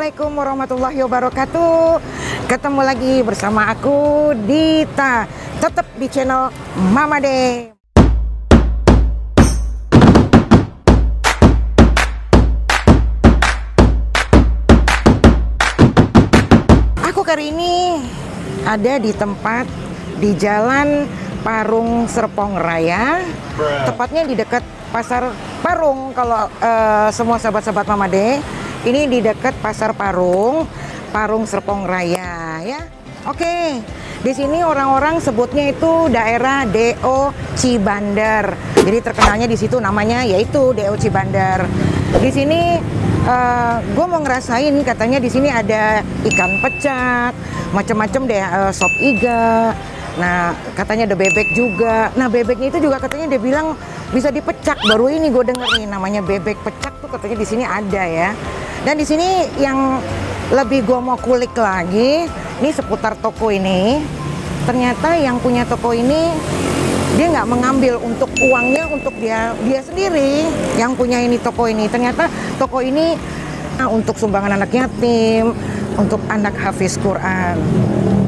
Assalamualaikum warahmatullahi wabarakatuh. Ketemu lagi bersama aku Dita, tetap di channel Mama De. Aku kali ini ada di tempat di Jalan Parung Serpong Raya, tepatnya di dekat Pasar Parung. Kalau semua sahabat-sahabat Mama De, ini di dekat Pasar Parung Serpong Raya ya. Oke, di sini orang-orang sebutnya itu daerah DO Cibandar. Jadi terkenalnya di situ namanya yaitu DO Cibandar. Di sini gue mau ngerasain, katanya di sini ada ikan pecak, macam-macam deh, sop iga. Nah, katanya ada bebek juga. Nah, bebeknya itu juga katanya dia bilang bisa dipecak. Baru ini gue denger nih namanya bebek pecak tuh, katanya di sini ada ya. Dan di sini yang lebih gue mau kulik lagi, ini seputar toko ini. Ternyata yang punya toko ini dia nggak mengambil untuk uangnya untuk dia sendiri. Yang punya ini toko ini, ternyata toko ini untuk sumbangan anak yatim, untuk anak hafiz Quran.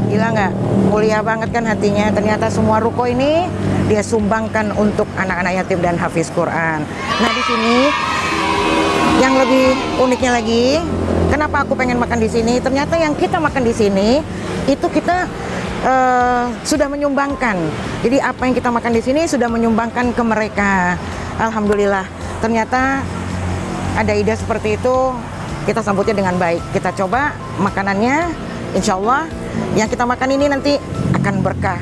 Gila nggak? Mulia banget kan hatinya. Ternyata semua ruko ini dia sumbangkan untuk anak-anak yatim dan hafiz Quran. Nah, di sini yang lebih uniknya lagi, kenapa aku pengen makan di sini? Ternyata yang kita makan di sini itu kita sudah menyumbangkan. Jadi apa yang kita makan di sini sudah menyumbangkan ke mereka. Alhamdulillah. Ternyata ada ide seperti itu, kita sambutnya dengan baik. Kita coba makanannya, insya Allah yang kita makan ini nanti akan berkah.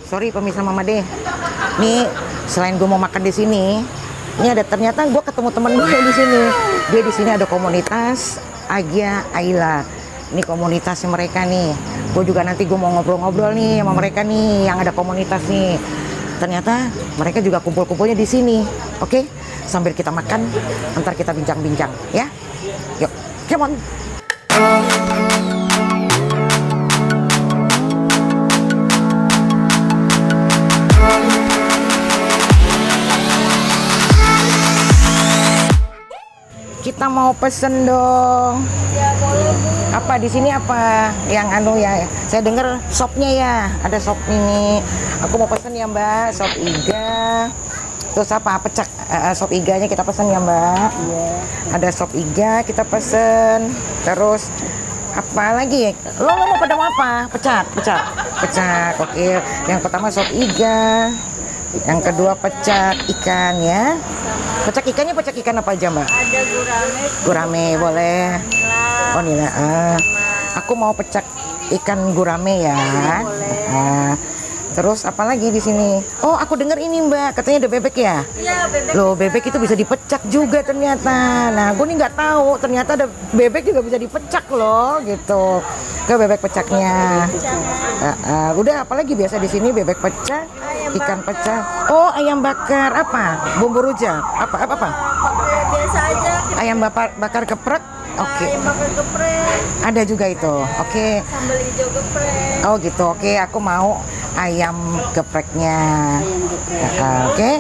Sorry pemirsa Mama De, nih selain gue mau makan di sini, ini ada ternyata gue ketemu temen gue di sini. Dia di sini ada komunitas Agia Aila. Ini komunitasnya mereka nih. Gue juga nanti gue mau ngobrol-ngobrol nih sama mereka nih yang ada komunitas nih. Ternyata mereka juga kumpul-kumpulnya di sini. Oke, sambil kita makan, ntar kita bincang-bincang ya. Yuk, come on. Kita mau pesen dong. Ya boleh Bu. Apa di sini apa yang anu ya? Saya dengar sopnya ya, ada sop ini. Aku mau pesen ya Mbak, sop iga. Terus apa? Pecak sop iganya kita pesen ya Mbak. Iya. Ada sop iga kita pesen. Terus apa lagi? Lo mau pada mau apa? Pecak. Oke. Yang pertama sop iga. Yang kedua pecak ikan ya. Pecak ikannya pecak ikan apa aja Mbak? Ada Gurame boleh. Oh Nila. Aku mau pecak ikan gurame ya. Boleh. Terus apa lagi di sini? Oh, aku dengar ini Mbak, katanya ada bebek ya? Iya, bebek. Loh, bebek itu bisa dipecak juga ternyata. Nah, gue nih nggak tahu, ternyata ada bebek juga bisa dipecak loh, gitu. Ke bebek pecaknya. Udah, apalagi biasa di sini bebek pecak, ikan pecak. Oh, ayam bakar apa? Bumbu rujak. Apa? Biasa aja. Ayam bakar geprek. Oke. Ayam bakar geprek. Ada juga itu. Oke. Sambal hijau geprek. Oh gitu. Oke, aku mau ayam gepreknya. Ayam geprek. Oke.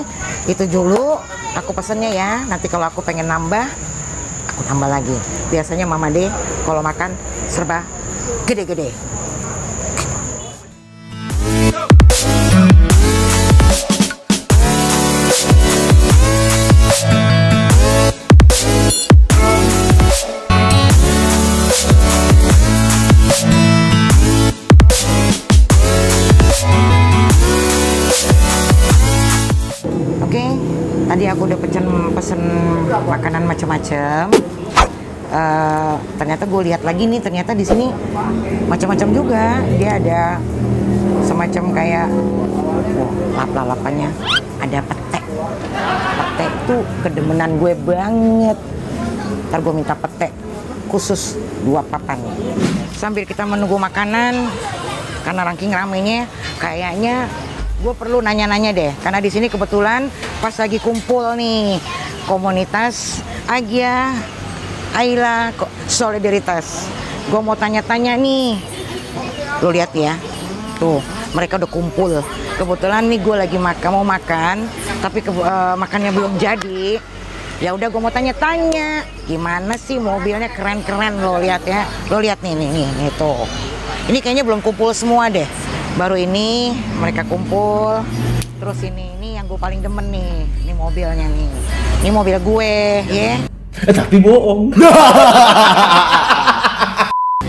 Itu dulu aku pesennya ya. Nanti kalau aku pengen nambah, aku tambah lagi. Biasanya Mama De kalau makan serba gede-gede. Tadi aku udah pesen makanan macam-macam. Ternyata gue lihat lagi nih, ternyata di sini macam-macam juga. Dia ada semacam kayak lap-lapannya. Ada pete. Pete itu kedemenan gue banget. Ntar gue minta pete khusus 2 papan. Sambil kita menunggu makanan, karena ranking ramenya, kayaknya gue perlu nanya-nanya deh, karena di sini kebetulan pas lagi kumpul nih komunitas Agia Aila Solidaritas. Gue mau tanya-tanya nih, Lo lihat ya, tuh mereka udah kumpul. Kebetulan nih gue lagi mau makan, tapi makannya belum jadi. Ya udah gue mau tanya-tanya, gimana sih mobilnya keren-keren, lo lihat ya. Lo lihat nih tuh. Ini kayaknya belum kumpul semua deh. Baru ini mereka kumpul. Terus ini yang gue paling demen nih, ini mobilnya nih. Ini mobil gue, ya. Tapi bohong.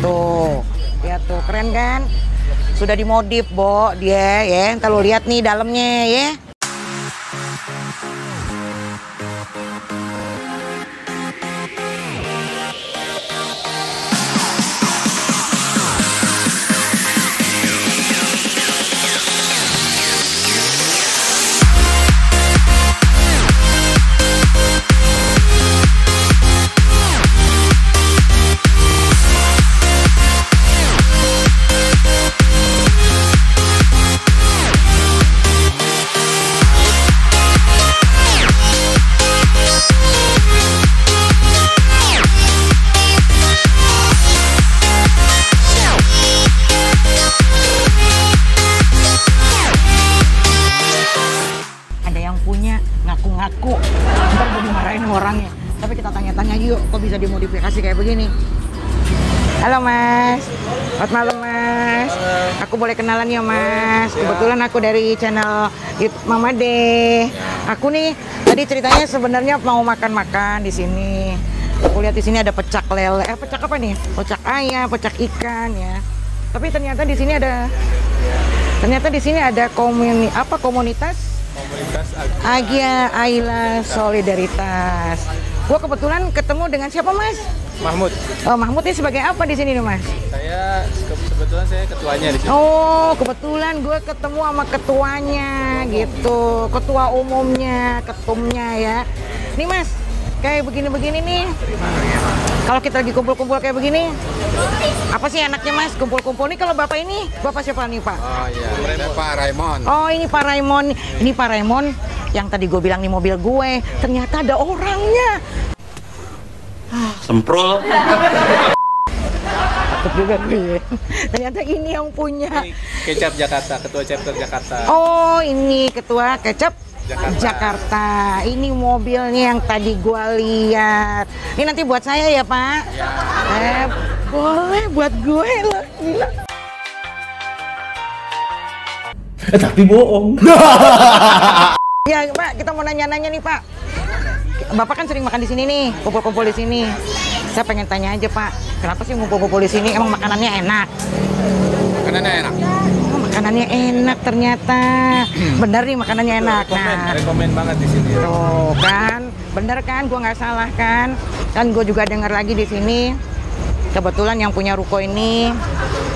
Tuh, lihat tuh, keren kan? Sudah dimodif, Bo, dia ya. Ntar lo lihat nih dalamnya ya. Ngaku-ngaku, ntar gue dimarahin orangnya. Tapi kita tanya-tanya yuk, kok bisa dimodifikasi kayak begini. Halo Mas, selamat malam Mas. Aku boleh kenalan ya Mas. Kebetulan aku dari channel YouTube Mama De. Aku nih tadi ceritanya sebenarnya mau makan-makan di sini. Aku lihat di sini ada pecak lele, pecak apa nih? Pecak ayam, pecak ikan ya. Tapi ternyata di sini ada komunitas Agia Aila Solidaritas. Gua kebetulan ketemu dengan siapa Mas? Mahmud. Oh, Mahmud ini sebagai apa di sini nih Mas? Kebetulan saya ketuanya di sini. Oh, kebetulan gue ketemu sama ketuanya gitu, ketua umumnya, ketumnya ya. Nih Mas, kayak begini-begini nih. Kalau kita lagi kumpul-kumpul kayak begini, apa sih enaknya Mas kumpul-kumpul nih? Kalau Bapak ini, Bapak siapa nih Pak? Oh iya, saya Pak Raymond. Oh ini Pak Raymond. Ini Pak Raymond yang tadi gue bilang nih mobil gue. Ternyata ada orangnya. Semprol. Takut juga gue. Ternyata ini yang punya. Ini Kecap Jakarta, Ketua Chapter Jakarta. Oh ini Ketua Kecap Jakarta. Jakarta. Ini mobilnya yang tadi gua lihat. Ini nanti buat saya ya Pak. Ya. Boleh buat gue loh. Gila. Tapi bohong. Ya Pak, kita mau nanya-nanya nih Pak. Bapak kan sering makan di sini nih, kumpul-kumpul di sini. Saya pengen tanya aja Pak, kenapa sih ngumpul-kumpul di sini? Emang makanannya enak? Makanannya enak. Oh, makanannya enak ternyata. Bener nih makanannya enak. Nah, Rekomen banget di sini. tuh kan, bener kan? Gue nggak salah kan? Dan gue juga dengar lagi di sini. Kebetulan yang punya ruko ini,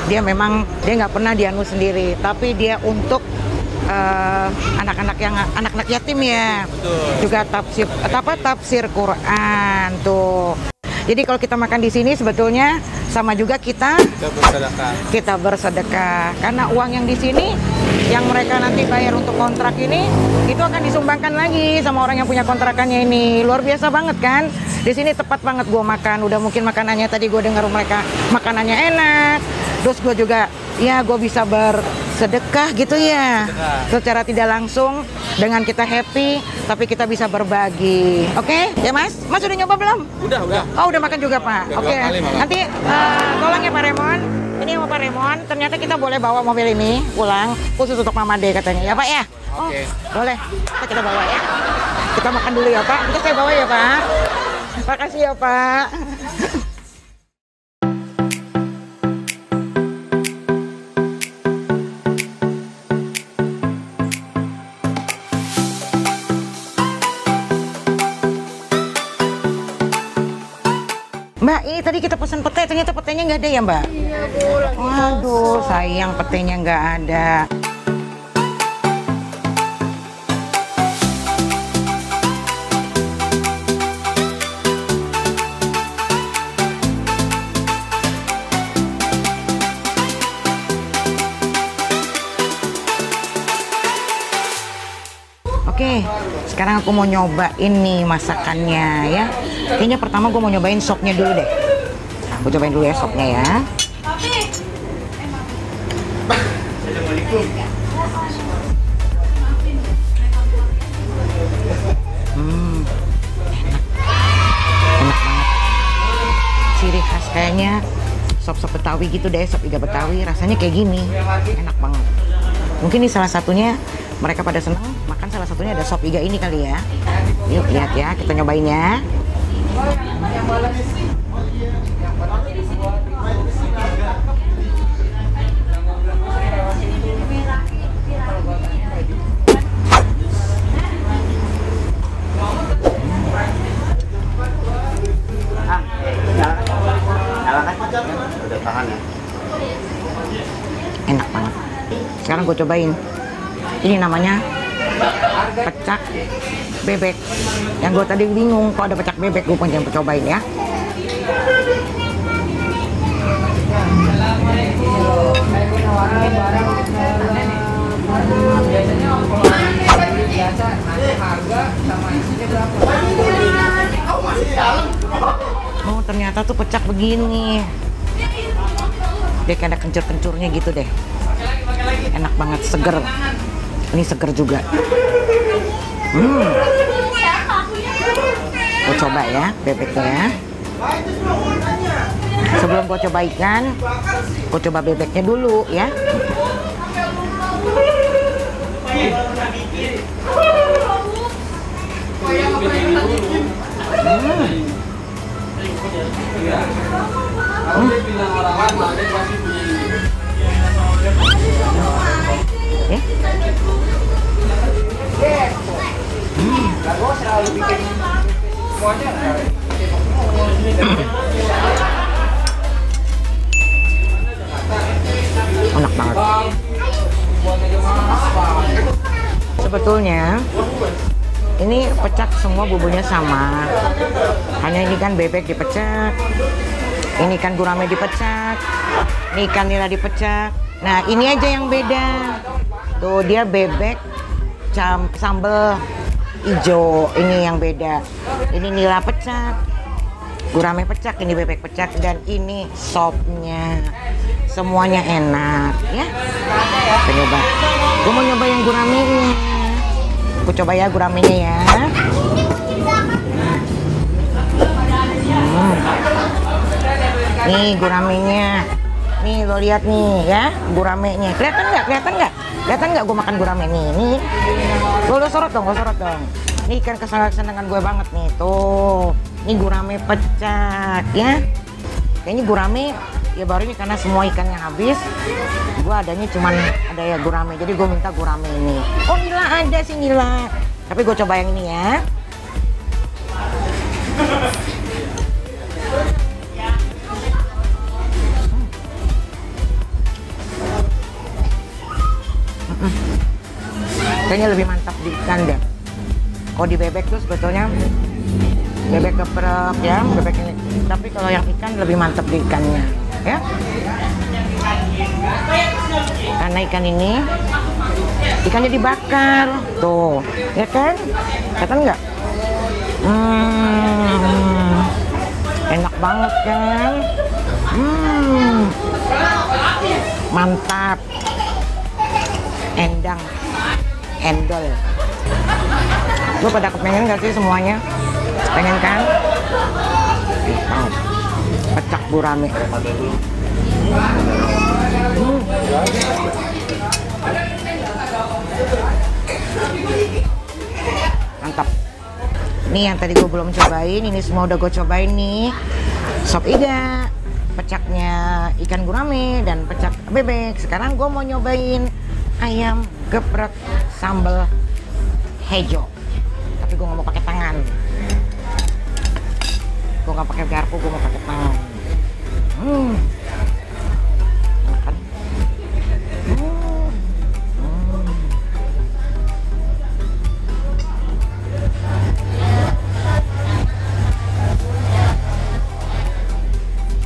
dia nggak pernah dianu sendiri, tapi dia untuk anak-anak yatim ya. Betul. Juga tafsir Quran tuh. Jadi kalau kita makan di sini sebetulnya sama juga kita bersedekah. Karena uang yang di sini yang mereka nanti bayar untuk kontrak ini itu akan disumbangkan lagi sama orang yang punya kontrakannya ini. Luar biasa banget kan? Di sini tepat banget gue makan. Udah mungkin makanannya tadi gue dengar mereka makanannya enak. Terus gue juga ya gue bisa bersedekah gitu ya. Secara tidak langsung dengan kita happy tapi kita bisa berbagi. Oke? Ya Mas? Mas udah nyoba belum? Udah. Oh udah makan juga Pak. Udah Oke. 2 kali malah. Nanti tolong ya Pak Raymond. Ini sama Pak Raymond. Ternyata kita boleh bawa mobil ini pulang khusus untuk Mama De katanya. Ya Pak ya? Oh, Oke. boleh. Kita bawa ya. Kita makan dulu ya Pak. Kita saya bawa ya Pak. Makasih ya Pak. Mbak, ini tadi kita pesan pete, ternyata petenya nggak ada ya Mbak? Iya Bu, lagi Waduh, sayang petenya nggak ada. Oke, sekarang aku mau nyobain nih masakannya ya. Kayaknya pertama gue mau nyobain sopnya dulu deh. Aku cobain dulu ya sopnya ya. Enak banget. Ciri khas kayaknya sop-sop Betawi gitu deh, sop iga Betawi rasanya kayak gini. Enak banget. Mungkin ini salah satunya mereka pada seneng makan, salah satunya ada sop iga ini kali ya. Yuk lihat ya, kita nyobain ya. Udah tahan ya. Enak banget. Sekarang gue cobain. Ini namanya pecak bebek. Yang gue tadi bingung kok ada pecak bebek, gue pengen cobain ya. Oh ternyata tuh pecak begini. Dia kayak ada kencur-kencurnya gitu deh. Enak banget, seger. Ini seger juga. Gue coba ya bebeknya. Sebelum gue coba ikan, gue coba bebeknya dulu ya. Enak banget. Sebetulnya ini pecak semua bumbunya sama. Hanya ini kan bebek dipecak, ini kan gurame dipecak, ini ikan nila dipecak. Nah ini aja yang beda. Tuh dia bebek sambal hijau, ini yang beda. Ini nila pecak, gurame pecak, ini bebek pecak, dan ini sopnya. Semuanya enak ya. Kita coba. Gue mau nyoba yang guramenya. Gue coba ya guramenya ya. Nih guramenya. Nih lo lihat nih ya guramenya. Kelihatan nggak? Kelihatan nggak? Kelihatan nggak gue makan gurame nih? Nih. Lo sorot dong, lo sorot dong. Ini ikan kesenangan gue banget nih tuh. Ini gurame pecak ya. Kayaknya gurame ya baru ini karena semua ikannya habis. Gue adanya cuman ada ya gurame. Jadi gue minta gurame ini. Oh nila ada sih nila. Tapi gue coba yang ini ya. Kayaknya lebih mantap di ikan deh. Kalau di bebek tuh sebetulnya bebek geprek ya, bebek ini. Tapi kalau yang ikan lebih mantap di ikannya, ya. Karena ikan ini ikannya dibakar, tuh, ya kan? Kelihatan nggak? Enak banget kan? Mantap, endang, endol. Lu pada kepengen gak sih semuanya? Pengen kan? Wow. Pecak gurame. Mantap. Nih yang tadi gue belum cobain, ini semua udah gue cobain nih. Sop iga, pecaknya ikan gurame, dan pecak bebek. Sekarang gue mau nyobain ayam geprek sambal hijau. Tapi gue nggak mau pakai tangan. Gue nggak pakai garpu, gue mau pakai tangan. Makan.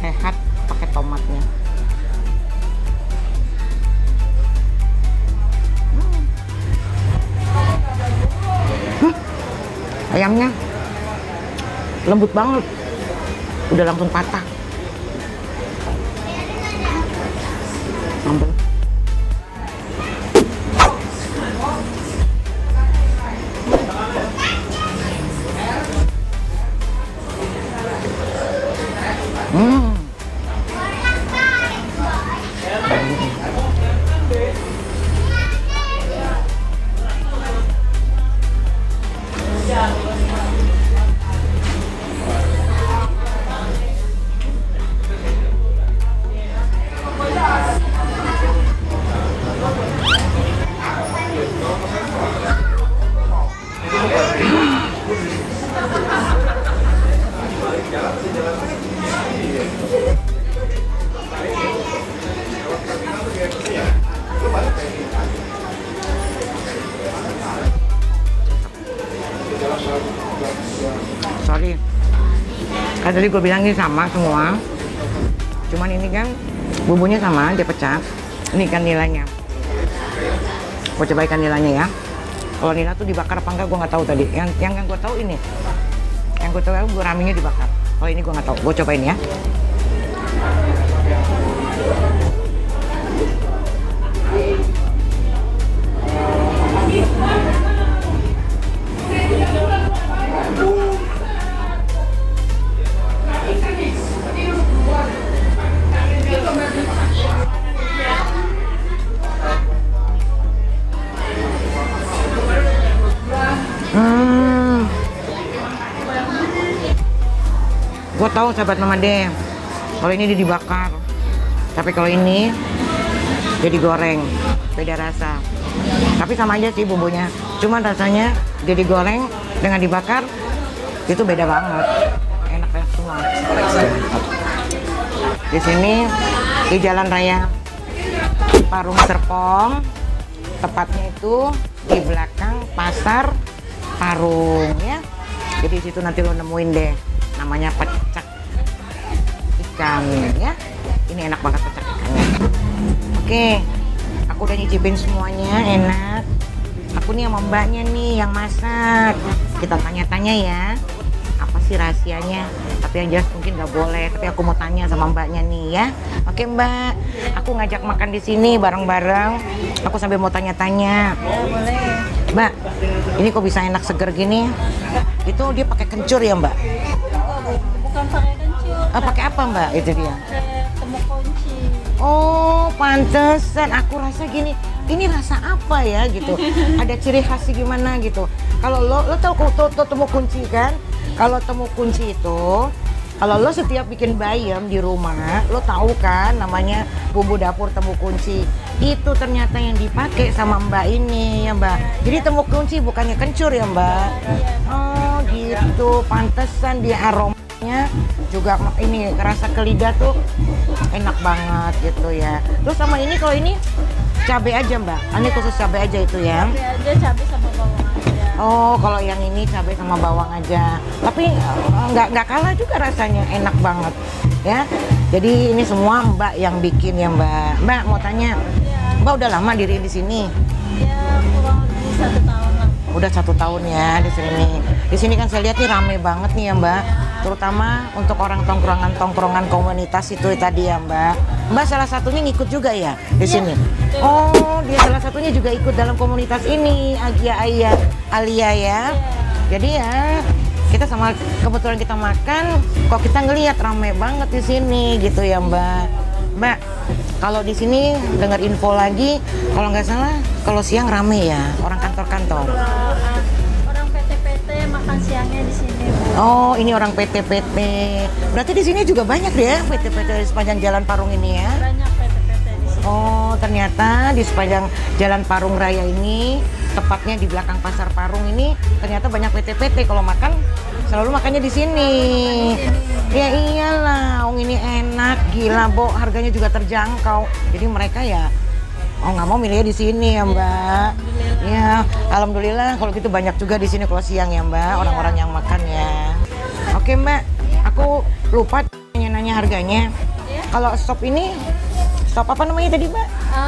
Sehat pakai tomatnya. Ayamnya lembut banget, udah langsung patah. Sambal Sorry, kan tadi gue bilang ini sama semua, cuman ini kan bumbunya sama, dia pecah. Ini ikan nilainya, gue coba ikan nilainya ya. Kalau nila tuh dibakar apa enggak gue nggak tahu tadi. Yang gue tahu ini, yang gue tahu guraminya dibakar. Kalau ini gue nggak tahu, gue cobain ya. Gue tahu sahabat Mama De, kalau ini dia dibakar, tapi kalau ini dia digoreng, beda rasa. Tapi sama aja sih bumbunya, cuman rasanya dia digoreng dengan dibakar itu beda banget, enak semua. Di sini di Jalan Raya Parung Serpong, tepatnya itu di belakang Pasar Parung ya. Jadi situ nanti lo nemuin deh, namanya pecak ikan ya. Ini enak banget pecak ikannya. Oke, aku udah nyicipin semuanya, enak. Aku nih sama mbaknya nih yang masak. Kita tanya-tanya ya, apa sih rahasianya? Tapi yang jelas mungkin nggak boleh. Tapi aku mau tanya sama mbaknya nih ya. Oke mbak, aku ngajak makan di sini bareng-bareng. Aku sambil mau tanya-tanya. Ya boleh. Mbak, ini kok bisa enak seger gini? Itu dia pakai kencur ya mbak? Bukan pakai kencur. Pakai apa mbak? Itu dia. Pakai temu kunci. Oh, pantesan aku rasa gini. Ini rasa apa ya gitu? Ada ciri khasnya gimana gitu? Kalau lo tahu temu kunci kan? Kalau temu kunci itu, kalau lo setiap bikin bayam di rumah, lo tahu kan namanya bumbu dapur temu kunci. Itu ternyata yang dipakai sama mbak ini ya mbak. Jadi temu kunci bukannya kencur ya mbak? Oh gitu, pantesan dia aromanya juga ini rasa ke lidah tuh enak banget gitu ya. Terus sama ini, kalau ini cabai aja mbak, ini khusus cabai aja itu ya? Cabai aja, cabai sama bawang aja. Oh kalau yang ini cabai sama bawang aja, tapi nggak kalah juga rasanya, enak banget ya. Jadi ini semua mbak yang bikin ya mbak. Mbak mau tanya, mbak udah lama diri di sini? Ya kurang lebih 1 tahun lah. Udah 1 tahun ya di sini. Di sini kan saya lihat nih rame banget nih ya mbak, terutama untuk orang tongkrongan komunitas itu tadi ya mbak. Mbak salah satunya ngikut juga ya di sini? Oh dia salah satunya juga ikut dalam komunitas ini, Alia ya. Jadi ya kita sama kebetulan kita makan, kok kita ngelihat rame banget di sini gitu ya mbak. Mbak, kalau di sini dengar info lagi, kalau nggak salah kalau siang rame ya orang kantor-kantor. Orang PT-PT makan siangnya di sini Bu. Oh ini orang PT-PT. Berarti di sini juga banyak ya PT-PT di sepanjang Jalan Parung ini ya? Banyak PT-PT di sini. Oh ternyata di sepanjang Jalan Parung Raya ini, tepatnya di belakang Pasar Parung ini, ternyata banyak PT-PT. Kalau makan selalu makannya di sini. Ya iyalah, ini enak, gila Bo, harganya juga terjangkau. Jadi mereka ya nggak mau milihnya di sini ya Mbak. Ya alhamdulillah kalau gitu banyak juga di sini kalau siang ya Mbak, orang-orang yang makan ya. Oke Mbak, aku lupa nanya harganya. Kalau sop ini, sop apa namanya tadi Mbak?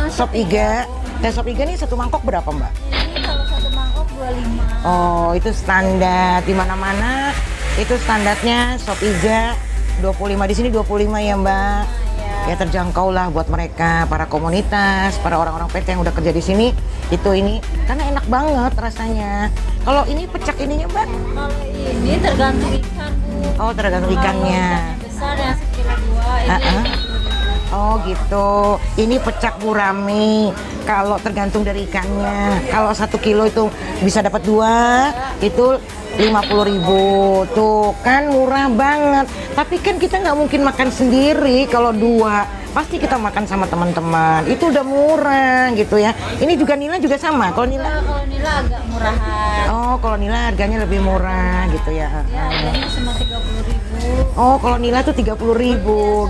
Sop iga. Dan sop iga ini 1 mangkok berapa Mbak? Ini kalau 1 mangkok 25. Oh itu standar di mana-mana, itu standarnya sop iga 25, di sini 25 ya Mbak. Ya terjangkau lah buat mereka, para komunitas, para orang-orang PT yang udah kerja di sini. Itu ini karena enak banget rasanya. Kalau ini pecak ininya Mbak? Kalau ini tergantung ikan Bu. Oh tergantung ikannya. Yang besar yang sekilo 2 ini. Oh gitu, ini pecak gurami. Kalau tergantung dari ikannya, kalau 1 kilo itu bisa dapat 2, itu 50.000. Tuh kan murah banget. Tapi kan kita nggak mungkin makan sendiri kalau 2. Pasti kita makan sama teman-teman. Itu udah murah gitu ya. Ini juga nila juga sama. Kalau nila? Kalau nila agak murahan. Oh kalau nila harganya lebih murah gitu ya. Ya, ini cuma 30.000. Oh, kalau nila tuh 30.000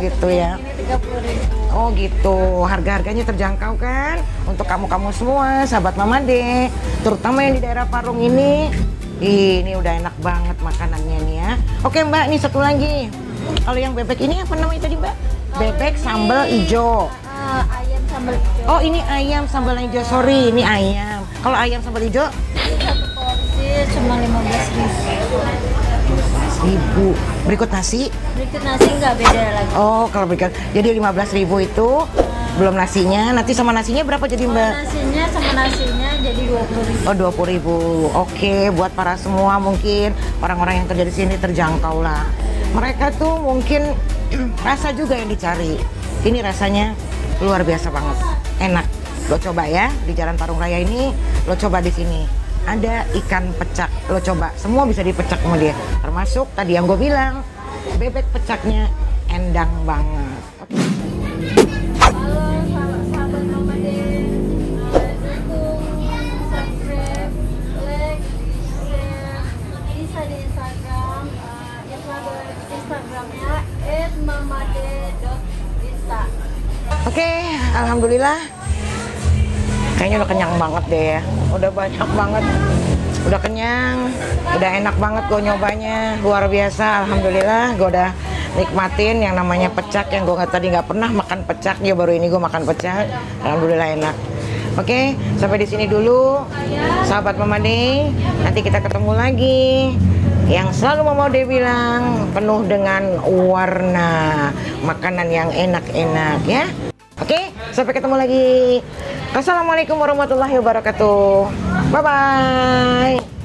gitu ya. Ini 30.000. Oh gitu, harga-harganya terjangkau kan untuk kamu-kamu semua, sahabat Mama De, terutama yang di daerah Parung ini. Ini udah enak banget makanannya nih ya. Oke Mbak, ini satu lagi. Kalau yang bebek ini apa namanya tadi Mbak? Bebek sambal hijau. Ayam sambal hijau. Oh ini ayam sambal hijau, sorry ini ayam. Kalau ayam sambal hijau? Satu porsi cuma 15.000. 1.000. Berikut nasi? Berikut nasi nggak beda lagi. Oh kalau berikut, jadi 15.000 itu belum nasinya. Nanti sama nasinya berapa jadi Mbak? Nasinya sama nasinya jadi 20.000. Oh 20.000. Oke, buat para semua mungkin orang-orang yang kerja di sini terjangkau lah. Mereka tuh mungkin rasa juga yang dicari. Ini rasanya luar biasa banget, enak. Lo coba ya di Jalan Parung Raya ini, lo coba di sini. Ada ikan pecak, lo coba. Semua bisa dipecak sama dia. Termasuk tadi yang gue bilang, bebek pecaknya endang banget. Halo sahabat Mama De, dukung, subscribe, like, share, bisa di Instagram, Instagramnya @mamade.insta. Oke, alhamdulillah. Kayaknya udah kenyang banget deh ya. Udah banyak banget. Udah kenyang, udah enak banget gue nyobanya. Luar biasa, alhamdulillah. Gue udah nikmatin yang namanya pecak yang gue tadi nggak pernah makan pecak. Ya baru ini gue makan pecak. Alhamdulillah enak. Oke, sampai di sini dulu, sahabat Mama De. Nanti kita ketemu lagi. Yang selalu Mama De bilang penuh dengan warna, makanan yang enak-enak ya. Oke, sampai ketemu lagi. Assalamualaikum warahmatullahi wabarakatuh. Bye bye.